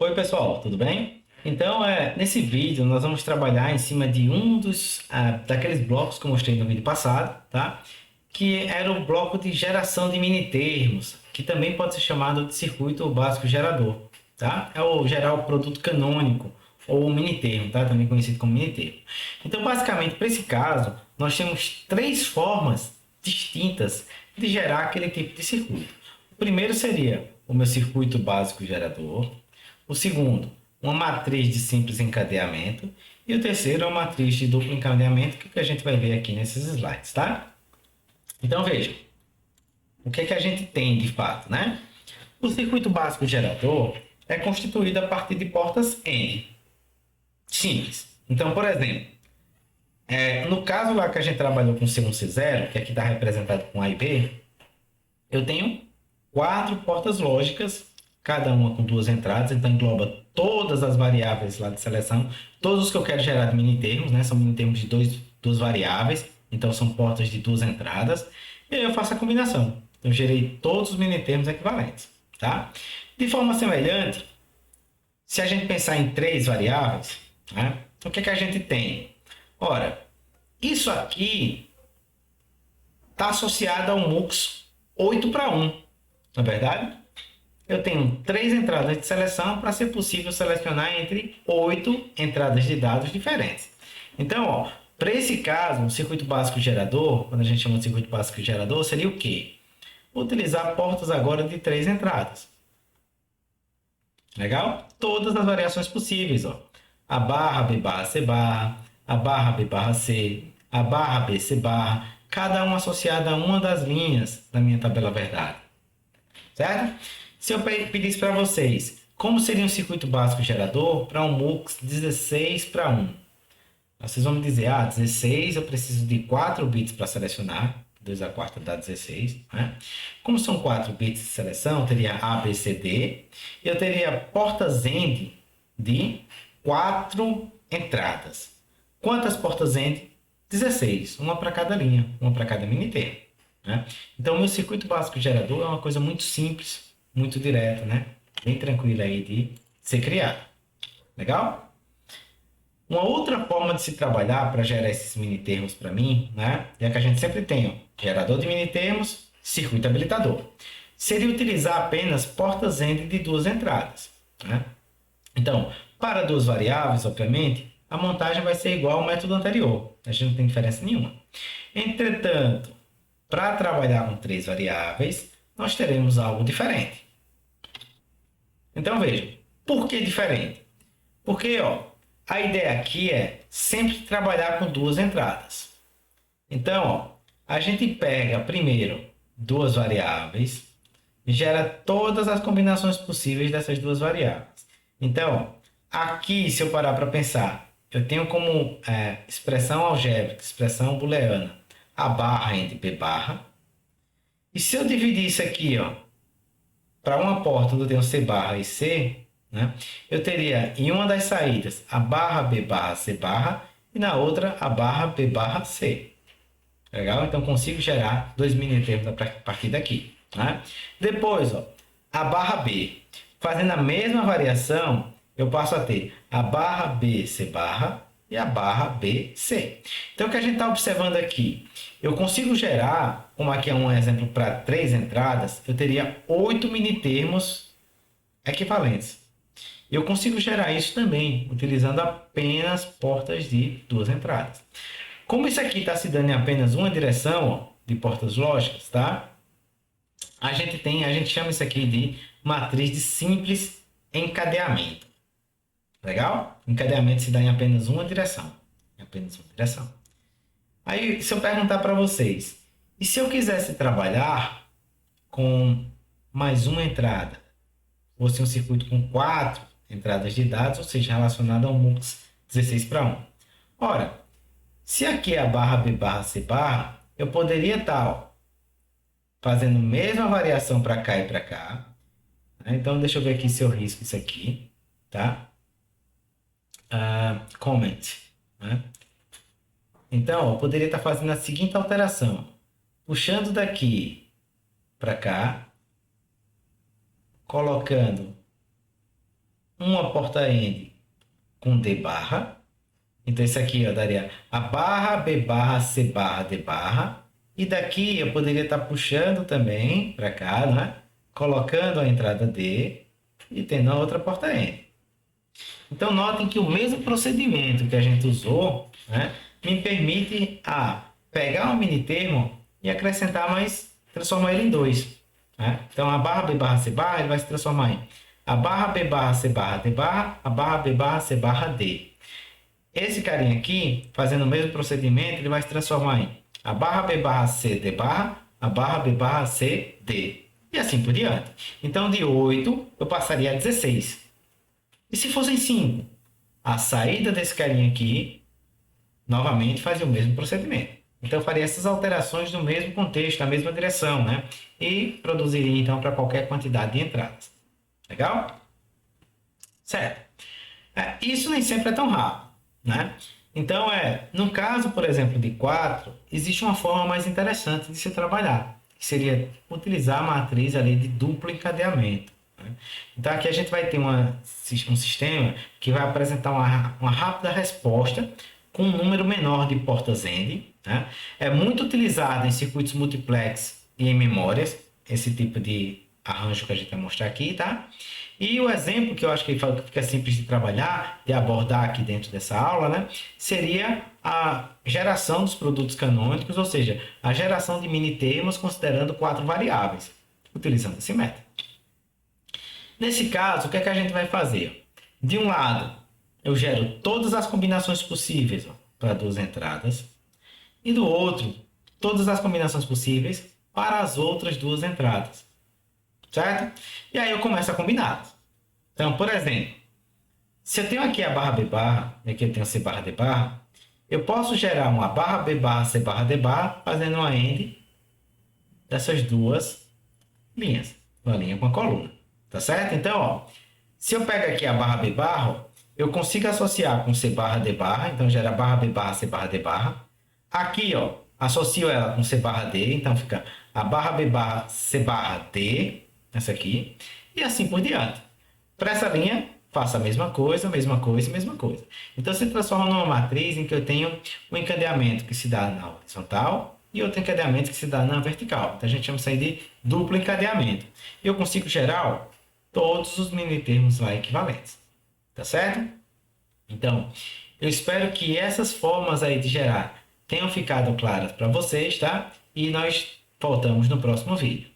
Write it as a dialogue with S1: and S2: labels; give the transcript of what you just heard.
S1: Oi pessoal, tudo bem? Então, nesse vídeo nós vamos trabalhar em cima de um daqueles blocos que eu mostrei no vídeo passado, tá? Que era o bloco de geração de minitermos, que também pode ser chamado de circuito básico gerador, tá? É o gerar o produto canônico ou o minitermo, tá? Também conhecido como minitermo. Então, basicamente, para esse caso, nós temos três formas distintas de gerar aquele tipo de circuito. O primeiro seria o meu circuito básico gerador. O segundo, uma matriz de simples encadeamento. E o terceiro é uma matriz de duplo encadeamento, que a gente vai ver aqui nesses slides, tá? Então veja, o que é que a gente tem de fato, né? O circuito básico gerador é constituído a partir de portas N. Simples. Então, por exemplo, no caso lá que a gente trabalhou com C1, C0, que aqui está representado com A e B, eu tenho quatro portas lógicas, cada uma com duas entradas, então engloba todas as variáveis lá de seleção, todos os que eu quero gerar de minitermos, né? São minitermos de duas variáveis, então são portas de duas entradas, e aí eu faço a combinação. Eu gerei todos os minitermos equivalentes, tá? De forma semelhante, se a gente pensar em três variáveis, né? O que é que a gente tem? Ora, isso aqui está associado ao MUX 8:1, não é verdade? Eu tenho três entradas de seleção para ser possível selecionar entre 8 entradas de dados diferentes. Então, para esse caso, o circuito básico gerador, quando a gente chama de circuito básico gerador, seria o quê? Utilizar portas agora de três entradas. Legal? Todas as variações possíveis. Ó. A barra B barra C barra, a barra B barra C, a barra B C barra, cada uma associada a uma das linhas da minha tabela verdade. Certo? Se eu pedisse para vocês como seria um circuito básico gerador para um MUX 16:1, vocês vão me dizer, 16 eu preciso de 4 bits para selecionar, 2 a 4 dá 16, né? Como são 4 bits de seleção, eu teria A, B, C, D, e eu teria portas AND de 4 entradas. Quantas portas AND? 16, uma para cada linha, uma para cada minitermo. Né? Então, o meu circuito básico gerador é uma coisa muito simples, muito direta, né? Bem tranquila aí de ser criado. Legal? Uma outra forma de se trabalhar para gerar esses minitermos para mim, né? É que a gente sempre tem ó, gerador de minitermos, circuito habilitador. Seria utilizar apenas portas AND de duas entradas. Né? Então, para duas variáveis, obviamente, a montagem vai ser igual ao método anterior. A gente não tem diferença nenhuma. Entretanto, para trabalhar com três variáveis, nós teremos algo diferente. Então veja, por que diferente? Porque a ideia aqui é sempre trabalhar com duas entradas. Então, a gente pega primeiro duas variáveis e gera todas as combinações possíveis dessas duas variáveis. Então, aqui, se eu parar para pensar, eu tenho como expressão algébrica, expressão booleana, a barra entre B barra. E se eu dividir isso aqui, para uma porta onde eu tenho C barra e C, né, eu teria em uma das saídas a barra B barra C barra e na outra a barra B barra C. Legal? Então consigo gerar dois minitermos a partir daqui. Né? Depois, a barra B. Fazendo a mesma variação, eu passo a ter a barra B C barra e a barra BC. Então, o que a gente está observando aqui? Eu consigo gerar, como aqui é um exemplo para três entradas, eu teria 8 minitermos equivalentes. Eu consigo gerar isso também, utilizando apenas portas de duas entradas. Como isso aqui está se dando em apenas uma direção de portas lógicas, tá? A gente chama isso aqui de matriz de simples encadeamento. Legal? Encadeamento se dá em apenas uma direção. Em apenas uma direção. Aí, se eu perguntar para vocês, e se eu quisesse trabalhar com mais uma entrada? Fosse um circuito com 4 entradas de dados, ou seja, relacionado ao MUX 16:1. Ora, se aqui é a barra B barra C barra, eu poderia estar fazendo a mesma variação para cá e para cá. Né? Então, deixa eu ver aqui se eu risco isso aqui. Tá? Comment. Né? Então, eu poderia estar fazendo a seguinte alteração. Puxando daqui para cá, colocando uma porta-end com D barra. Então, isso aqui ó, daria A barra, B barra, C barra, D barra. E daqui eu poderia estar puxando também para cá, né? Colocando a entrada D e tendo a outra porta-end. Então, notem que o mesmo procedimento que a gente usou, né, me permite pegar um mini termo e acrescentar mais, transformar ele em dois. Né? Então, a barra B barra C barra ele vai se transformar em a barra B barra C barra D barra, a barra B barra C barra D. Esse carinha aqui, fazendo o mesmo procedimento, ele vai se transformar em a barra B barra C D barra, a barra B barra C D. E assim por diante. Então, de 8, eu passaria a 16. E se fossem 5? A saída desse carinha aqui, novamente, fazia o mesmo procedimento. Então, eu faria essas alterações no mesmo contexto, na mesma direção, né? E produziria, então, para qualquer quantidade de entradas. Legal? Certo. Isso nem sempre é tão rápido, né? Então, no caso, por exemplo, de 4, existe uma forma mais interessante de se trabalhar, que seria utilizar a matriz ali de duplo encadeamento. Né? Então, aqui a gente vai ter um sistema que vai apresentar uma rápida resposta com um número menor de portas end. Né? É muito utilizado em circuitos multiplex e em memórias, esse tipo de arranjo que a gente vai mostrar aqui, tá? E o exemplo que eu acho que fica simples de trabalhar, de abordar aqui dentro dessa aula, né, seria a geração dos produtos canônicos, ou seja, a geração de minitermos considerando 4 variáveis, utilizando esse método. Nesse caso, o que é que a gente vai fazer? De um lado, eu gero todas as combinações possíveis para 2 entradas, e do outro, todas as combinações possíveis para as outras 2 entradas. Certo? E aí eu começo a combinar. Então, por exemplo, se eu tenho aqui a barra B barra, e aqui eu tenho C barra D barra, eu posso gerar uma barra B barra C barra D barra fazendo uma AND dessas duas linhas. Uma linha com a coluna. Tá certo? Então, ó, se eu pego aqui a barra B barra, eu consigo associar com C barra D barra, então gera barra B barra C barra D barra. Aqui, ó, associo ela com C barra D, então fica a barra B barra C barra D, essa aqui, e assim por diante. Para essa linha, faço a mesma coisa, mesma coisa, mesma coisa. Então, se transforma numa matriz em que eu tenho um encadeamento que se dá na horizontal e outro encadeamento que se dá na vertical. Então, a gente chama isso aí de duplo encadeamento. E eu consigo gerar todos os minitermos lá equivalentes. Tá certo? Então, eu espero que essas formas aí de gerar tenham ficado claras para vocês, tá? E nós voltamos no próximo vídeo.